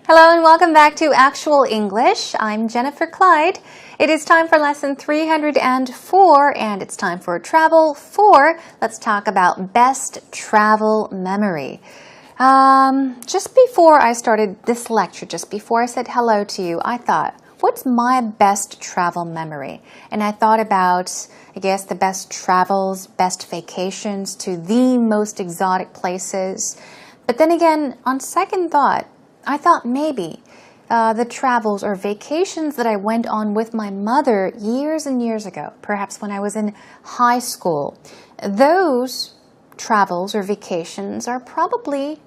Hello and welcome back to Actual English. I'm Jennifer Clyde. It is time for lesson 304 and it's time for travel 4. Let's talk about best travel memory. Just before I started this lecture, just before I said hello to you, I thought, what's my best travel memory? And I thought about, I guess, the best travels, best vacations to the most exotic places. But then again, on second thought, I thought maybe the travels or vacations that I went on with my mother years and years ago, perhaps when I was in high school, those travels or vacations are probably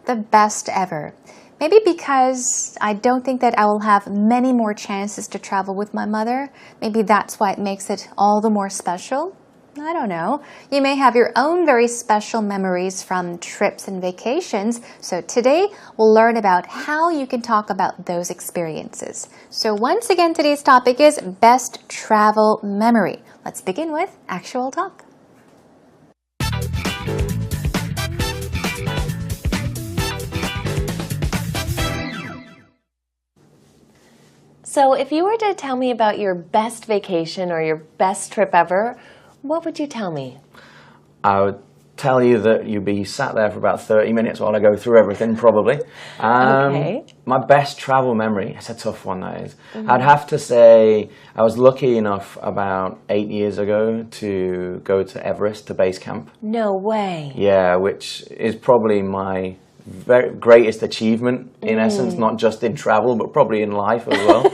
the best ever. Maybe because I don't think that I will have many more chances to travel with my mother. Maybe that's why it makes it all the more special. I don't know. You may have your own very special memories from trips and vacations. So today we'll learn about how you can talk about those experiences. So once again, today's topic is best travel memory. Let's begin with actual talk. So if you were to tell me about your best vacation or your best trip ever, what would you tell me? I would tell you that you'd be sat there for about 30 minutes while I go through everything, probably. Okay. My best travel memory, it's a tough one, that is. I'd have to say I was lucky enough about 8 years ago to go to Everest, to base camp. No way. Yeah, which is probably my greatest achievement, in essence, not just in travel, but probably in life as well.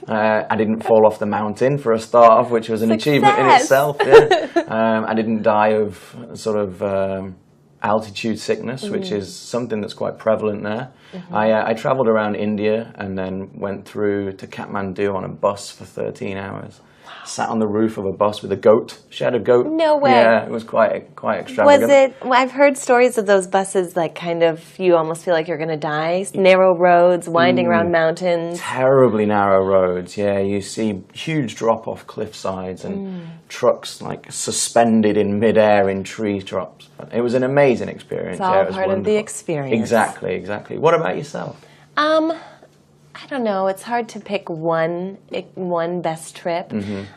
I didn't fall off the mountain for a start off, which was an achievement in itself. Yeah. I didn't die of sort of altitude sickness, which is something that's quite prevalent there. I travelled around India and then went through to Kathmandu on a bus for 13 hours. Sat on the roof of a bus with a goat. She had a goat. No way. Yeah, it was quite extravagant. Was it? Well, I've heard stories of those buses, like kind of, you almost feel like you're going to die. Narrow roads, winding around mountains. Terribly narrow roads, yeah. You see huge drop-off cliff sides and trucks like suspended in midair in tree tops. It was an amazing experience. It's all it was part of the wonderful. experience. Exactly. What about yourself? I don't know. It's hard to pick one best trip.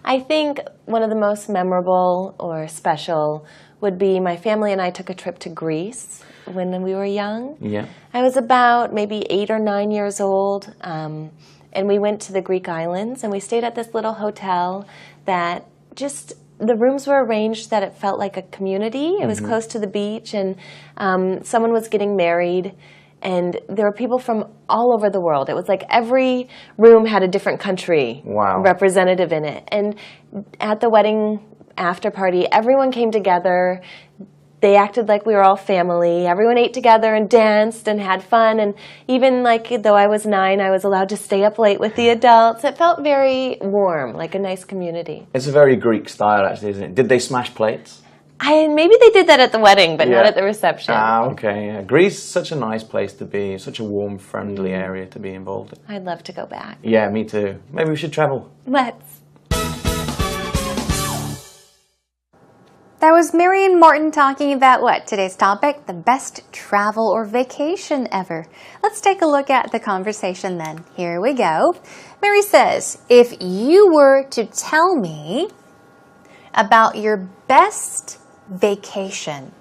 I think one of the most memorable or special would be my family and I took a trip to Greece when we were young. Yeah. I was about maybe 8 or 9 years old, and we went to the Greek islands, and we stayed at this little hotel that just, the rooms were arranged that it felt like a community. It was close to the beach, and someone was getting married. And there were people from all over the world. It was like every room had a different country representative in it. And at the wedding after party, everyone came together. They acted like we were all family. Everyone ate together and danced and had fun. And even like though I was 9, I was allowed to stay up late with the adults. It felt very warm, like a nice community. It's a very Greek style, actually, isn't it? Did they smash plates? Maybe they did that at the wedding, but not at the reception. Okay. Yeah. Greece is such a nice place to be, such a warm, friendly area to be involved in. I'd love to go back. Yeah, me too. Maybe we should travel. Let's. That was Marion Martin talking about what? Today's topic, the best travel or vacation ever. Let's take a look at the conversation then. Here we go. Mary says, if you were to tell me about your best vacation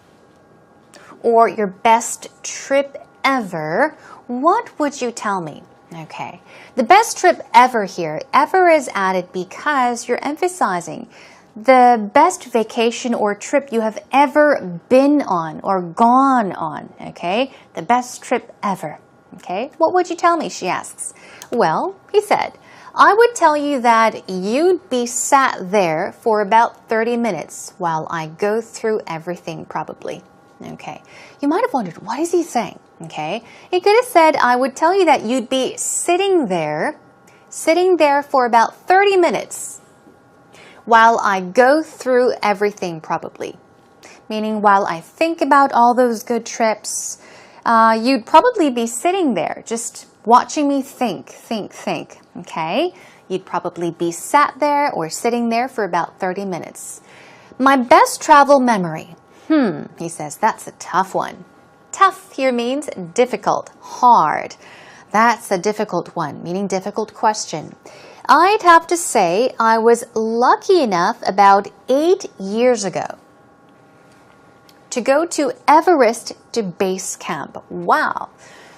or your best trip ever, what would you tell me? Okay, the best trip ever here, ever is added because you're emphasizing the best vacation or trip you have ever been on or gone on, okay? The best trip ever, okay? What would you tell me, she asks. Well, he said, I would tell you that you'd be sat there for about 30 minutes while I go through everything, probably. Okay. You might have wondered, what is he saying? Okay. He could have said, I would tell you that you'd be sitting there for about 30 minutes while I go through everything, probably. Meaning while I think about all those good trips, you'd probably be sitting there just watching me think, okay? You'd probably be sat there or sitting there for about 30 minutes. My best travel memory. He says, that's a tough one. Tough here means difficult, hard. That's a difficult one, meaning difficult question. I'd have to say I was lucky enough about 8 years ago to go to Everest to base camp. Wow.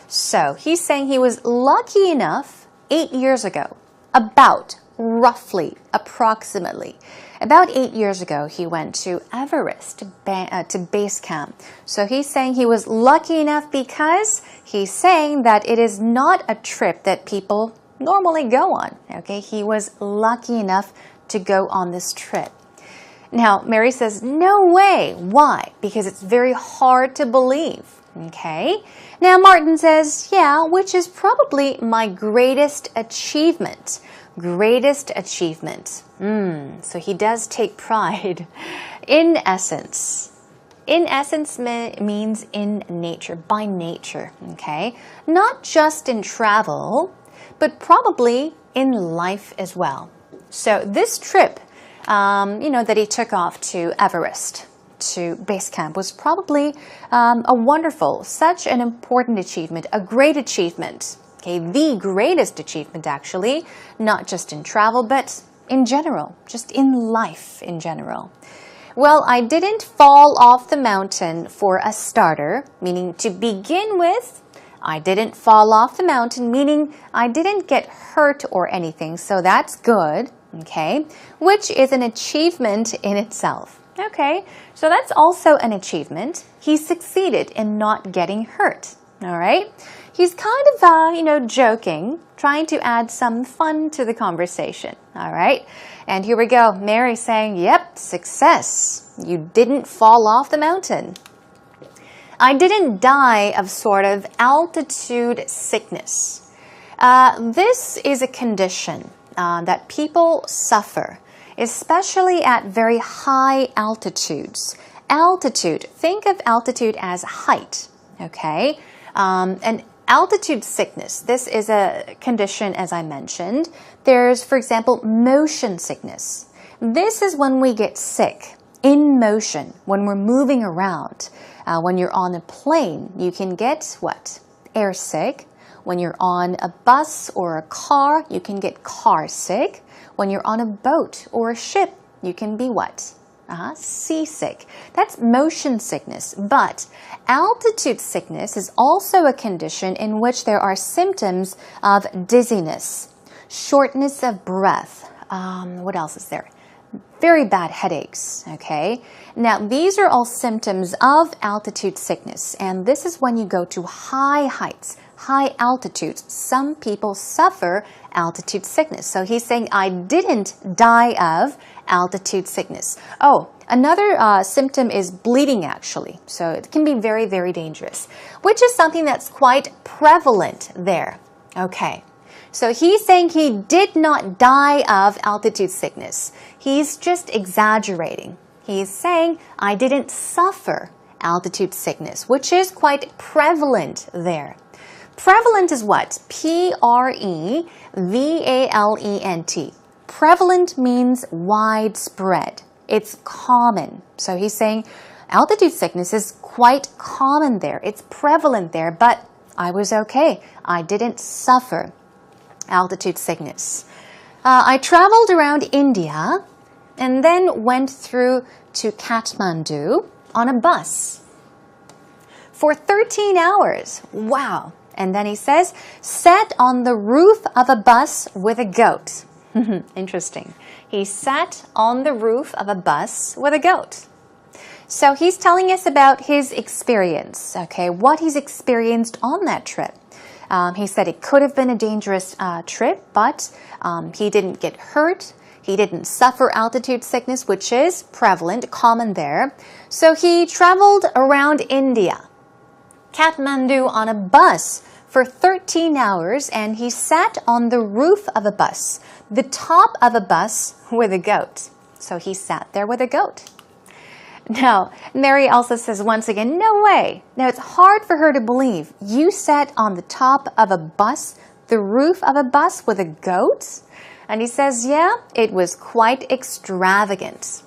So he's saying he was lucky enough 8 years ago, about, roughly, approximately. About 8 years ago, he went to Everest to base camp. So he's saying he was lucky enough because he's saying that it is not a trip that people normally go on. Okay, he was lucky enough to go on this trip. Now, Mary says, no way. Why? Because it's very hard to believe. Okay. Now, Martin says, yeah, which is probably my greatest achievement. Greatest achievement. So he does take pride. In essence. In essence means in nature, by nature, okay? Not just in travel, but probably in life as well. So this trip, that he took off to Everest, to base camp, was probably a wonderful, such an important achievement, a great achievement. Okay, the greatest achievement actually, not just in travel, but in general, just in life in general. Well, I didn't fall off the mountain for a starter, meaning to begin with. I didn't fall off the mountain, meaning I didn't get hurt or anything, so that's good, okay, which is an achievement in itself. Okay, so that's also an achievement. He succeeded in not getting hurt, all right? He's kind of, joking, trying to add some fun to the conversation, all right? And here we go. Mary saying, yep, success. You didn't fall off the mountain. I didn't die of sort of altitude sickness. This is a condition that people suffer, especially at very high altitudes. Altitude, think of altitude as height, okay? And altitude sickness, this is a condition, as I mentioned. There's, for example, motion sickness. This is when we get sick in motion, when we're moving around. When you're on a plane, you can get what? Air sick. When you're on a bus or a car, you can get car sick. When you're on a boat or a ship, you can be what? Seasick. That's motion sickness. But altitude sickness is also a condition in which there are symptoms of dizziness, shortness of breath. What else is there? Very bad headaches, okay? Now, these are all symptoms of altitude sickness, and this is when you go to high heights, high altitudes. Some people suffer altitude sickness. So he's saying, I didn't die of altitude sickness. Oh, another symptom is bleeding, actually. So it can be very, very dangerous, which is something that's quite prevalent there. Okay. So he's saying he did not die of altitude sickness. He's just exaggerating. He's saying, I didn't suffer altitude sickness, which is quite prevalent there. Prevalent is what? Prevalent. Prevalent means widespread. It's common. So he's saying altitude sickness is quite common there. It's prevalent there, but I was okay. I didn't suffer altitude sickness. I traveled around India and then went through to Kathmandu on a bus for 13 hours. Wow. And then he says, sat on the roof of a bus with a goat. Interesting. He sat on the roof of a bus with a goat. So he's telling us about his experience, okay, what he's experienced on that trip. He said it could have been a dangerous trip, but he didn't get hurt. He didn't suffer altitude sickness, which is prevalent, common there. So he traveled around India, Kathmandu, on a bus for 13 hours, and he sat on the roof of a bus, the top of a bus with a goat. So he sat there with a goat. Now, Mary also says once again, no way. Now, it's hard for her to believe. You sat on the top of a bus, the roof of a bus with a goat? And he says, yeah, it was quite extravagant.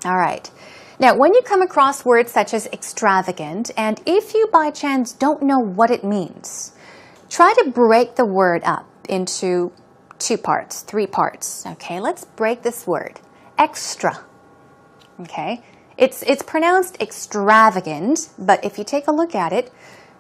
All right. Now, when you come across words such as extravagant, and if you by chance don't know what it means, Try to break the word up into 2 parts, 3 parts. Okay, let's break this word. Extra. Okay, it's pronounced extravagant, but if you take a look at it,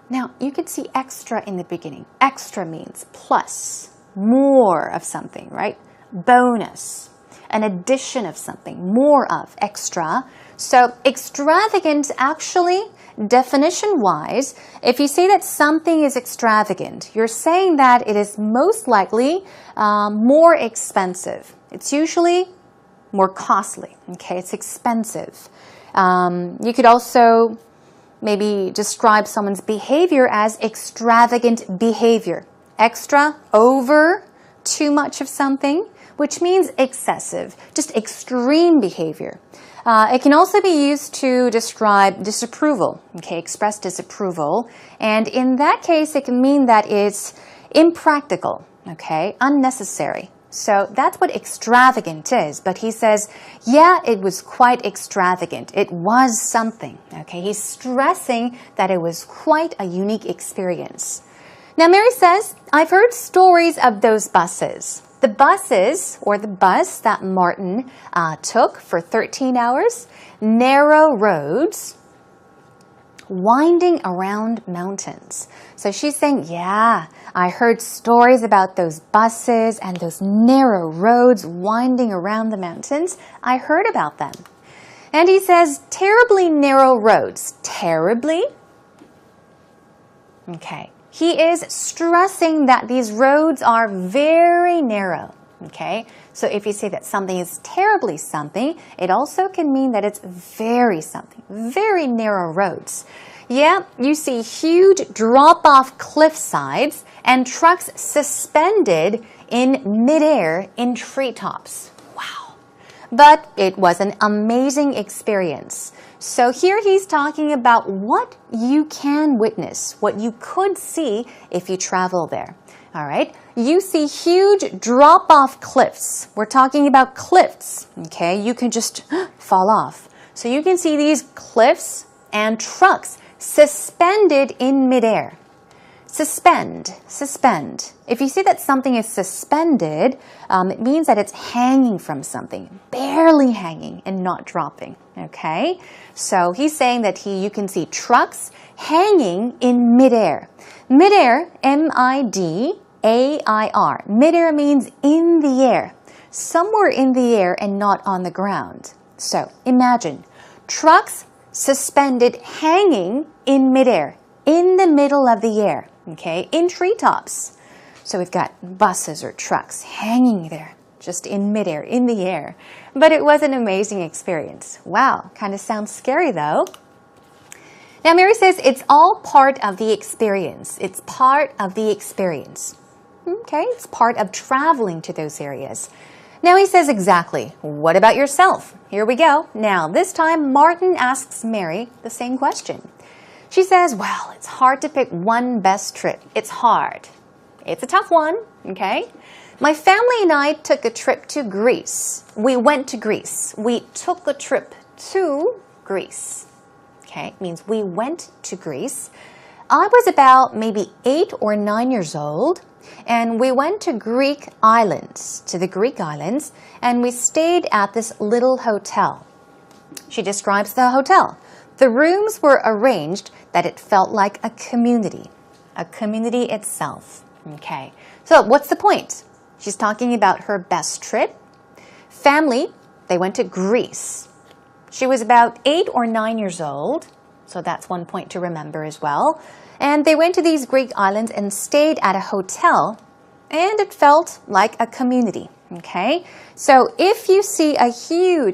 now you can see extra in the beginning. Extra means plus, more of something, right? Bonus, an addition of something, more of, extra. So extravagant, actually, definition-wise, if you say that something is extravagant, you're saying that it is most likely more expensive. It's usually more costly, okay? It's expensive. You could also maybe describe someone's behavior as extravagant behavior. Extra, over, too much of something, which means excessive, just extreme behavior. It can also be used to describe disapproval, okay, express disapproval. And in that case, it can mean that it's impractical, okay, unnecessary. So that's what extravagant is. But he says, yeah, it was quite extravagant. It was something, okay. He's stressing that it was quite a unique experience. Now, Mary says, I've heard stories of those buses. The buses, or the bus that Martin took for 13 hours, narrow roads, winding around mountains. So she's saying, yeah, I heard stories about those buses and those narrow roads winding around the mountains. I heard about them. And he says, terribly narrow roads. Terribly? Okay. He is stressing that these roads are very narrow, okay? So if you say that something is terribly something, it also can mean that it's very something, very narrow roads. Yeah, you see huge drop-off cliff sides and trucks suspended in midair in treetops. Wow. But it was an amazing experience. So here he's talking about what you can witness, what you could see if you travel there. All right, you see huge drop-off cliffs. We're talking about cliffs, okay? You can just fall off. So you can see these cliffs and trucks suspended in midair. Suspend, suspend. If you see that something is suspended, it means that it's hanging from something, barely hanging and not dropping, okay? So he's saying that you can see trucks hanging in midair. Midair, M-I-D-A-I-R. Midair means in the air, somewhere in the air and not on the ground. So imagine trucks suspended hanging in midair, in the middle of the air. Okay, in treetops. So we've got buses or trucks hanging there, just in midair, in the air. But it was an amazing experience. Wow, kind of sounds scary though. Now Mary says it's all part of the experience. It's part of the experience. Okay, it's part of traveling to those areas. Now he says exactly, what about yourself? Here we go. Now this time Martin asks Mary the same question. She says, well, it's hard to pick one best trip. It's hard. It's a tough one, okay? My family and I took a trip to Greece. We went to Greece. We took a trip to Greece. Okay, it means we went to Greece. I was about maybe 8 or 9 years old, and we went to Greek islands, and we stayed at this little hotel. She describes the hotel. The rooms were arranged that it felt like a community itself. Okay, so what's the point? She's talking about her best trip. Family, they went to Greece. She was about 8 or 9 years old, so that's one point to remember as well. And they went to these Greek islands and stayed at a hotel, and it felt like a community. Okay, so if you see a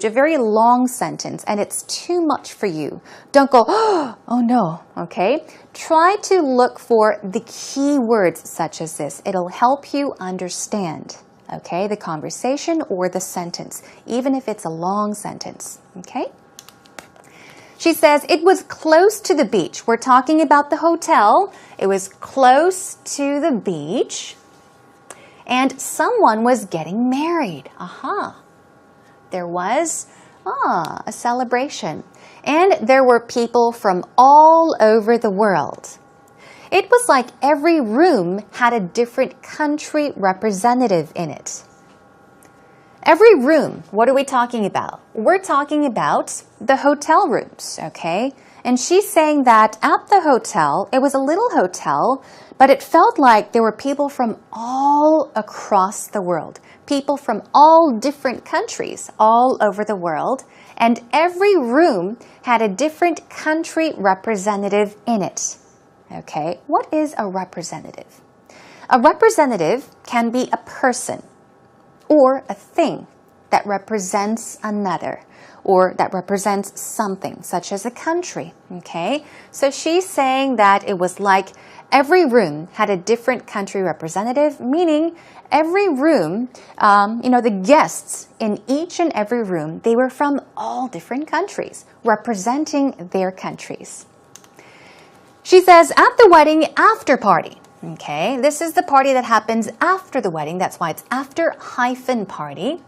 very long sentence and it's too much for you, don't go, oh no, okay? Try to look for the key words such as this. It'll help you understand, okay, the conversation or the sentence, even if it's a long sentence, okay? She says it was close to the beach. We're talking about the hotel. It was close to the beach. And someone was getting married. Aha. There was a celebration. And there were people from all over the world. It was like every room had a different country representative in it. Every room, what are we talking about? We're talking about the hotel rooms, okay? And she's saying that at the hotel, it was a little hotel, but it felt like there were people from all across the world. People from all different countries all over the world. And every room had a different country representative in it. Okay, what is a representative? A representative can be a person or a thing that represents another or that represents something, such as a country, okay? So she's saying that it was like every room had a different country representative, meaning every room, the guests in each and every room, they were from all different countries, representing their countries. She says, at the wedding after party. Okay, this is the party that happens after the wedding. That's why it's after hyphen party.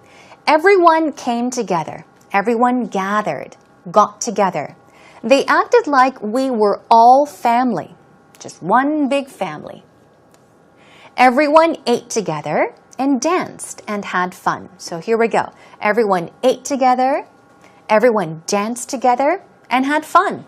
Everyone came together. Everyone gathered, got together. They acted like we were all family, just one big family. Everyone ate together and danced and had fun. So here we go. Everyone ate together, everyone danced together and had fun.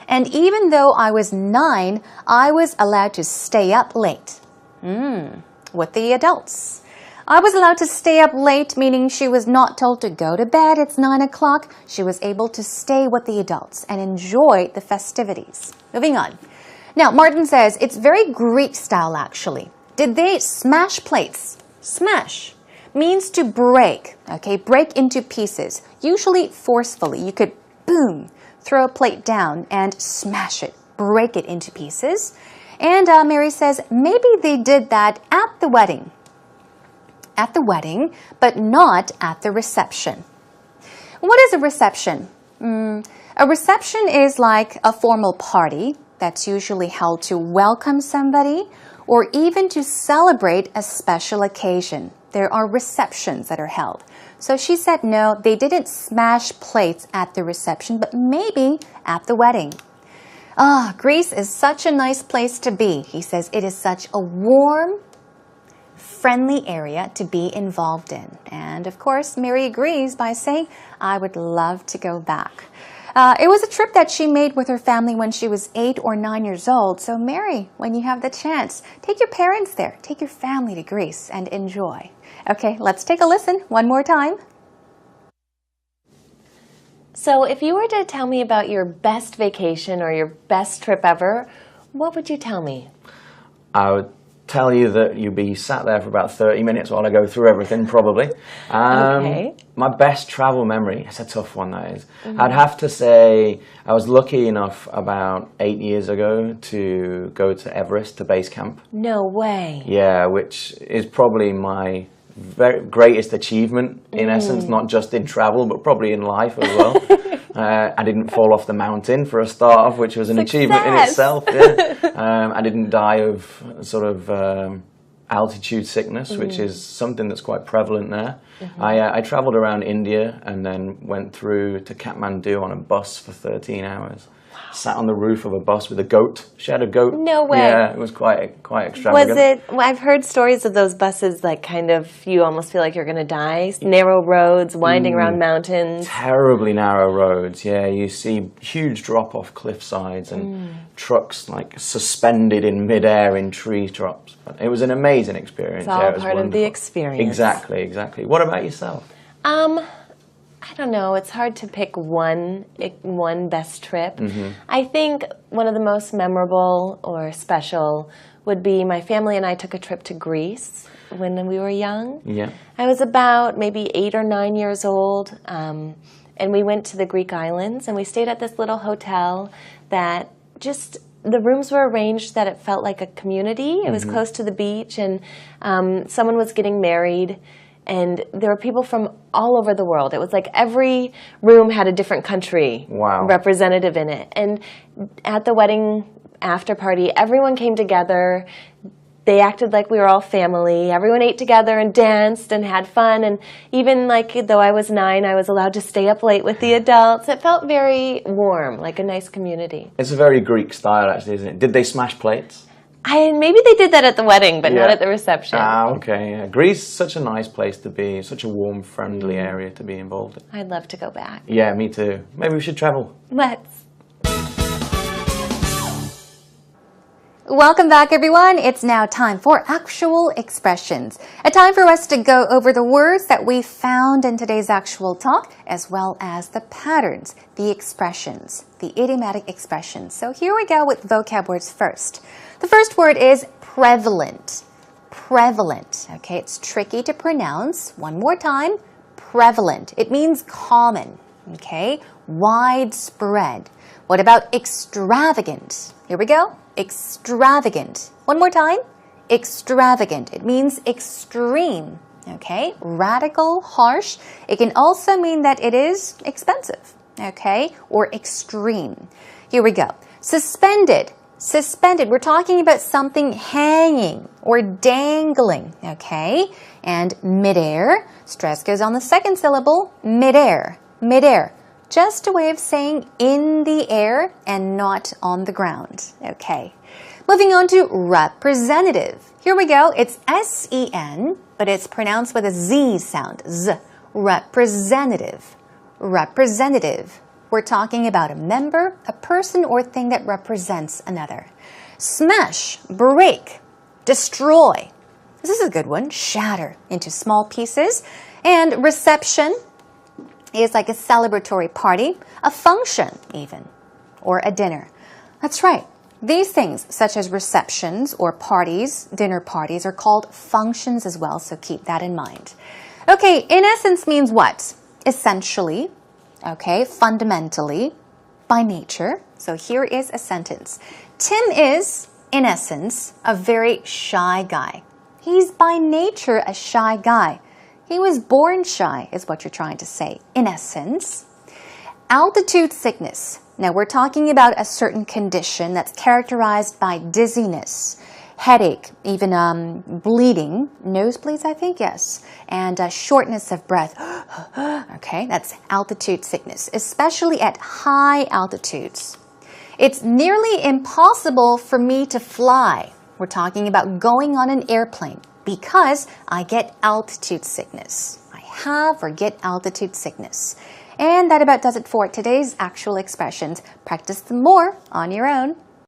And even though I was 9, I was allowed to stay up late. With the adults. I was allowed to stay up late, meaning she was not told to go to bed. It's 9 o'clock. She was able to stay with the adults and enjoy the festivities. Moving on. Now, Martin says, it's very Greek style, actually. Did they smash plates? Smash means to break, okay? Break into pieces, usually forcefully. You could, boom, throw a plate down and smash it, break it into pieces. And Mary says, maybe they did that at the wedding. At the wedding, but not at the reception. What is a reception? A reception is like a formal party that's usually held to welcome somebody or even to celebrate a special occasion. There are receptions that are held. So she said no, they didn't smash plates at the reception, but maybe at the wedding. Greece is such a nice place to be. He says it is such a warm, friendly area to be involved in. And of course, Mary agrees by saying, I would love to go back. It was a trip that she made with her family when she was 8 or 9 years old. So Mary, when you have the chance, take your parents there, take your family to Greece and enjoy. Okay, let's take a listen one more time. So if you were to tell me about your best vacation or your best trip ever, what would you tell me? I would tell you that you'd be sat there for about 30 minutes while I go through everything, probably. Okay. My best travel memory, it's a tough one, that is. I'd have to say I was lucky enough about 8 years ago to go to Everest, to base camp. No way. Yeah, which is probably my greatest achievement, in essence, not just in travel, but probably in life as well. I didn't fall off the mountain for a start off, which was an achievement in itself. Yeah. I didn't die of sort of altitude sickness, which is something that's quite prevalent there. I travelled around India and then went through to Kathmandu on a bus for 13 hours. Sat on the roof of a bus with a goat. She had a goat. No way. Yeah, it was quite extravagant. Was it? Well, I've heard stories of those buses, like kind of, you almost feel like you're going to die. Narrow roads, winding around mountains. Terribly narrow roads. Yeah, you see huge drop-off cliff sides and trucks like suspended in midair in tree tops. But it was an amazing experience. It's all yeah, it was part of the wonderful. experience. Exactly. What about yourself? I don't know. It's hard to pick one best trip. I think one of the most memorable or special would be my family and I took a trip to Greece when we were young. Yeah. I was about maybe 8 or 9 years old, and we went to the Greek islands, and we stayed at this little hotel that just, the rooms were arranged that it felt like a community. It was close to the beach, and someone was getting married. And there were people from all over the world. It was like every room had a different country representative in it. And at the wedding after party, everyone came together, they acted like we were all family. Everyone ate together and danced and had fun. And even like though I was 9, I was allowed to stay up late with the adults. It felt very warm, like a nice community. It's a very Greek style, actually, isn't it? Did they smash plates? Maybe they did that at the wedding, but not Yeah. at the reception. Ah, okay. Yeah. Greece is such a nice place to be, such a warm, friendly area to be involved in. I'd love to go back. Yeah, me too. Maybe we should travel. Let's. Welcome back, everyone. It's now time for actual expressions. A time for us to go over the words that we found in today's actual talk, as well as the patterns, the expressions, the idiomatic expressions. So here we go with vocab words first. The first word is prevalent. Prevalent. Okay, it's tricky to pronounce. One more time. Prevalent. It means common. Okay, widespread. What about extravagant? Here we go. Extravagant. One more time. Extravagant. It means extreme. Okay, radical, harsh. It can also mean that it is expensive. Okay, or extreme. Here we go. Suspended. Suspended. We're talking about something hanging or dangling. Okay, and midair. Stress goes on the second syllable. Midair. Midair. Just a way of saying in the air and not on the ground. Okay. Moving on to representative. Here we go. It's S-E-N, but it's pronounced with a Z sound. Z. Representative. Representative. We're talking about a member, a person or thing that represents another. Smash, break, destroy. This is a good one. Shatter into small pieces. And reception is like a celebratory party, a function even, or a dinner. That's right. These things, such as receptions or parties, dinner parties, are called functions as well, so keep that in mind. Okay, in essence means what? Essentially, okay, fundamentally, by nature. So here is a sentence. Tim is, in essence, a very shy guy. He's by nature a shy guy. He was born shy, is what you're trying to say, in essence. Altitude sickness. Now, we're talking about a certain condition that's characterized by dizziness, headache, even bleeding, nosebleeds, I think, yes, and shortness of breath. Okay, that's altitude sickness, especially at high altitudes. It's nearly impossible for me to fly. We're talking about going on an airplane. Because I get altitude sickness. I have or get altitude sickness. And that about does it for today's actual expressions. Practice them more on your own.